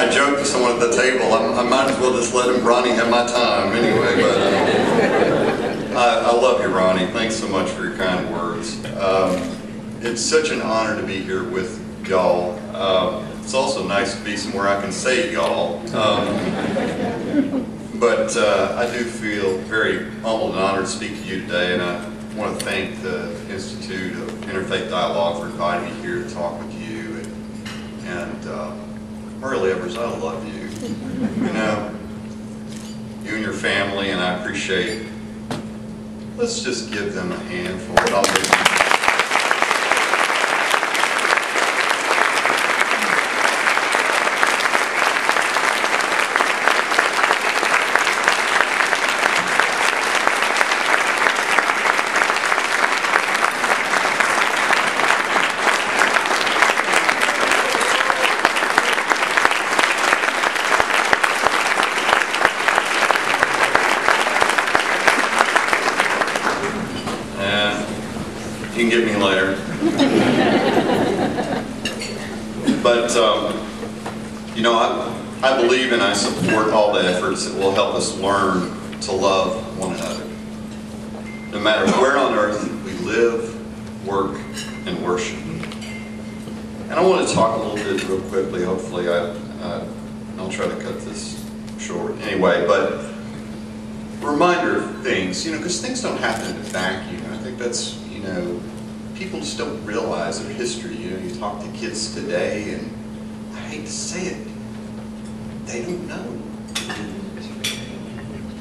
I joked to someone at the table, I might as well just let Ronnie have my time anyway, but I love you, Ronnie. Thanks so much for your kind words. It's such an honor to be here with y'all. It's also nice to be somewhere I can say y'all. But I do feel very humbled and honored to speak to you today, and I want to thank the Institute of Interfaith Dialogue for inviting me here to talk with you. And Hurley Evers, I love you. You know, you and your family, and I appreciate. Let's just give them a hand for what I'll do. You can get me later. But, you know, I believe and I support all the efforts that will help us learn to love one another. No matter where on earth we live, work, and worship. And I want to talk a little bit real quickly. Hopefully I'll try to cut this short anyway, but reminder of things, you know, because things don't happen in a vacuum. I think that's, you know, people just don't realize their history. You know, you talk to kids today, and I hate to say it, they don't know.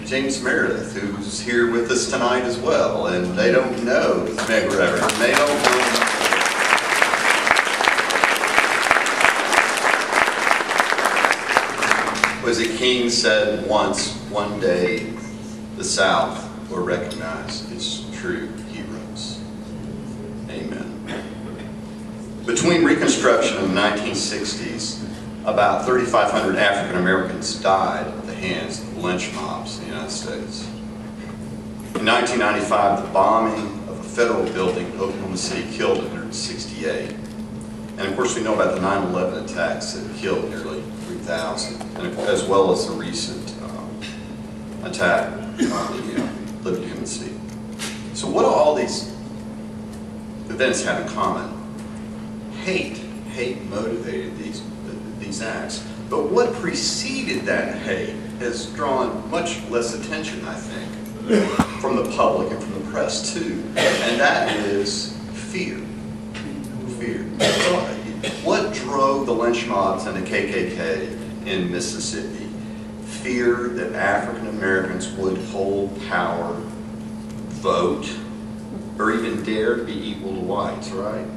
James Meredith, who's here with us tonight as well, and they don't know Meg Reverend. They don't know. Was it King said once, one day the South will recognize its true heroes. Amen. Between Reconstruction and the 1960s, about 3,500 African Americans died at the hands of lynch mobs in the United States. In 1995, the bombing of a federal building in Oklahoma City killed 168. And of course, we know about the 9/11 attacks that killed nearly 3,000, as well as the recent attack on the Liberty Embassy. So what do all these events have in common? Hate motivated these acts. But what preceded that hate has drawn much less attention, I think, from the public and from the press too, and that is fear. Fear. So what drove the lynch mobs and the KKK in Mississippi? Fear that African Americans would hold power, vote, or even dare to be equal to whites, right?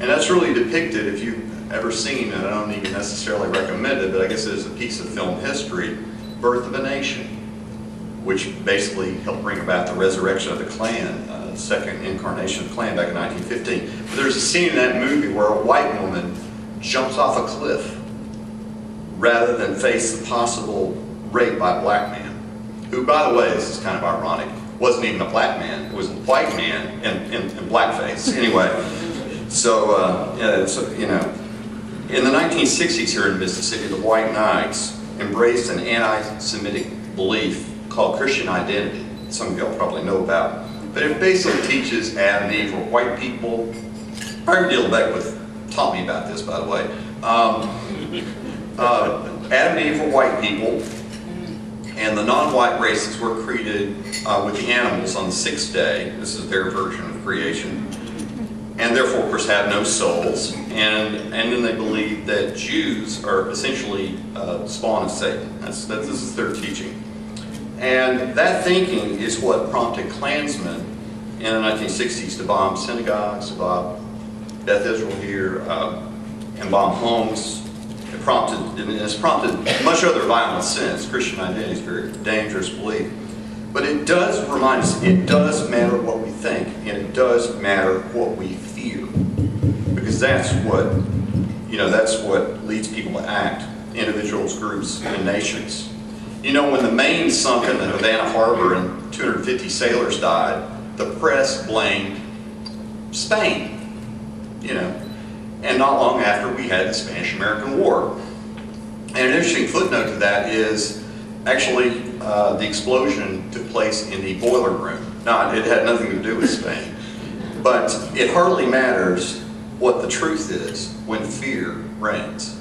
And that's really depicted, if you've ever seen it, I don't even necessarily recommend it, but I guess it is a piece of film history, Birth of a Nation, which basically helped bring about the resurrection of the Klan, second incarnation of the Klan back in 1915. But there's a scene in that movie where a white woman jumps off a cliff rather than face the possible rape by a black man, who, by the way, this is kind of ironic, wasn't even a black man, it was a white man in blackface. Anyway, so, you know, in the 1960s here in Mississippi, the White Knights embraced an anti-Semitic belief called Christian identity. Some of y'all probably know about. But it basically teaches Adam and Eve were white people. Barry Beckwith taught me about this, by the way. Adam and Eve were white people, and the non-white races were created with the animals on the sixth day. This is their version of creation. And therefore, of course, have no souls. And then they believe that Jews are essentially spawn of Satan. This is their teaching. And that thinking is what prompted Klansmen in the 1960s to bomb synagogues, to bomb Beth Israel here, and bomb homes. It's prompted much other violence since. Christian identity is a very dangerous belief. But it does remind us, it does matter what we think, and it does matter what we fear. Because that's what, you know, that's what leads people to act, individuals, groups, and nations. You know, when the Maine sunk in the Havana Harbor and 250 sailors died, the press blamed Spain, you know. And not long after, we had the Spanish-American War. interesting footnote to that is actually the explosion took place in the boiler room. Now, it had nothing to do with Spain, but it hardly matters what the truth is when fear reigns.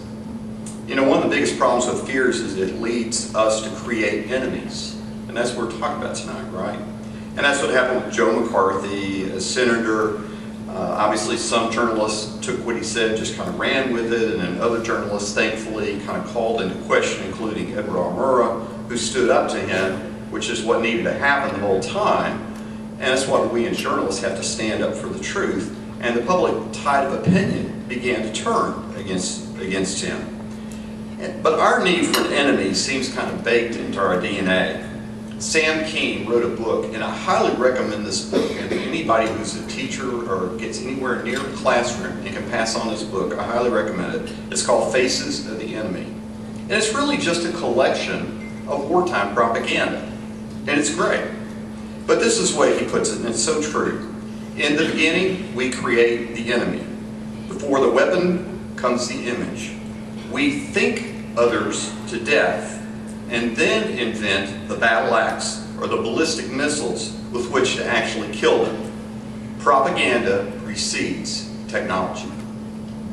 You know, one of the biggest problems with fears is it leads us to create enemies. And that's what we're talking about tonight, right? And that's what happened with Joe McCarthy, a senator. Obviously, some journalists took what he said, just kind of ran with it, and then other journalists, thankfully, kind of called into question, including Edward R. Murrah, who stood up to him, which is what needed to happen the whole time. And that's why we as journalists have to stand up for the truth. And the public tide of opinion began to turn against him. But our need for an enemy seems kind of baked into our DNA. Sam King wrote a book, and I highly recommend this book. And anybody who's a teacher or gets anywhere near a classroom and can pass on this book, I highly recommend it. It's called Faces of the Enemy. And it's really just a collection of wartime propaganda. And it's great. But this is the way he puts it, and it's so true. In the beginning, we create the enemy. Before the weapon comes the image. We think others to death, and then invent the battle axe or the ballistic missiles with which to actually kill them. Propaganda precedes technology.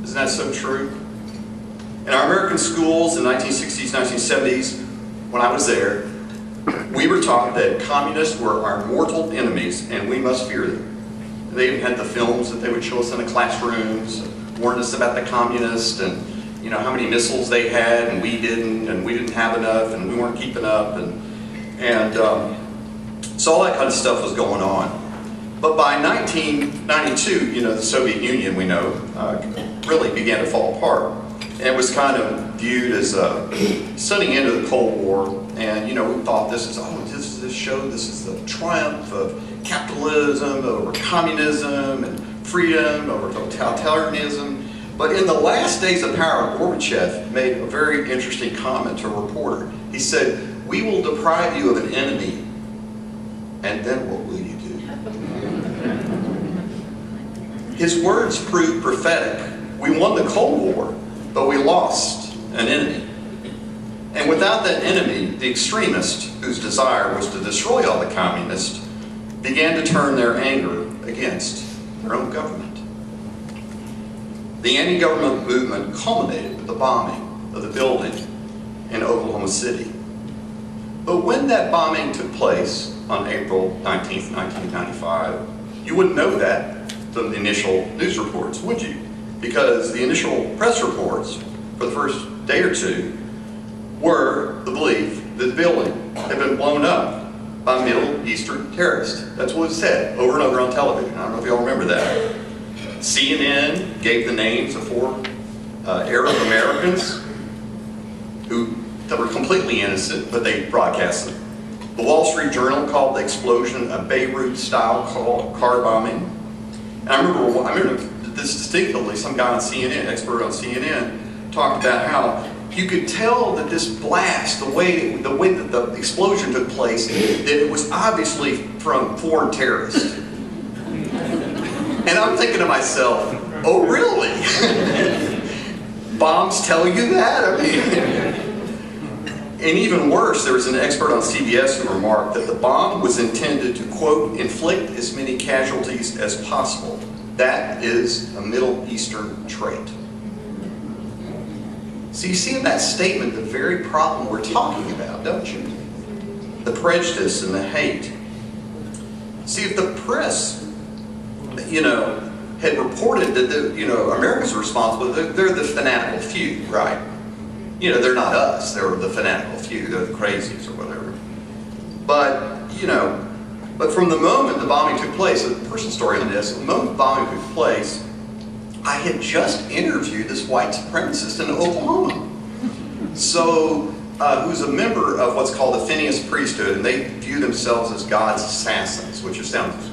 Isn't that so true? In our American schools in the 1960s, 1970s, when I was there, we were taught that communists were our mortal enemies and we must fear them. They even had the films that they would show us in the classrooms, warned us about the communists and you know how many missiles they had and we didn't have enough and we weren't keeping up and so all that kind of stuff was going on. But by 1992, you know, the Soviet Union, we know, really began to fall apart. And it was kind of viewed as setting into the Cold War. And, you know, we thought this is the triumph of capitalism over communism and freedom over totalitarianism. But in the last days of power, Gorbachev made a very interesting comment to a reporter. He said, "We will deprive you of an enemy, and then what will you do?" His words proved prophetic. We won the Cold War, but we lost an enemy. And without that enemy, the extremists, whose desire was to destroy all the communists, began to turn their anger against their own government. The anti-government movement culminated with the bombing of the building in Oklahoma City. But when that bombing took place on April 19th, 1995, you wouldn't know that from the initial news reports, would you? Because the initial press reports for the first day or two were the belief that the building had been blown up by Middle Eastern terrorists. That's what it said over and over on television. I don't know if y'all remember that. CNN gave the names of 4 Arab Americans that were completely innocent, but they broadcast them. The Wall Street Journal called the explosion a Beirut-style car bombing. And I remember this distinctly. Some guy on CNN, expert on CNN, talked about how you could tell that this blast, the way that the explosion took place, that it was obviously from foreign terrorists. And I'm thinking to myself, oh really? Bombs tell you that? I mean, and even worse, there was an expert on CBS who remarked that the bomb was intended to, quote, inflict as many casualties as possible. That is a Middle Eastern trait. So you see in that statement the very problem we're talking about, don't you? The prejudice and the hate. See, if the press, you know, had reported that Americans were responsible, they're the fanatical few, right? You know, they're not us, they're the fanatical few, they're the crazies or whatever. But, you know, but from the moment the bombing took place, a personal story on this, the moment the bombing took place, I had just interviewed this white supremacist in Oklahoma. So, who's a member of what's called the Phineas priesthood, and they view themselves as God's assassins, which sounds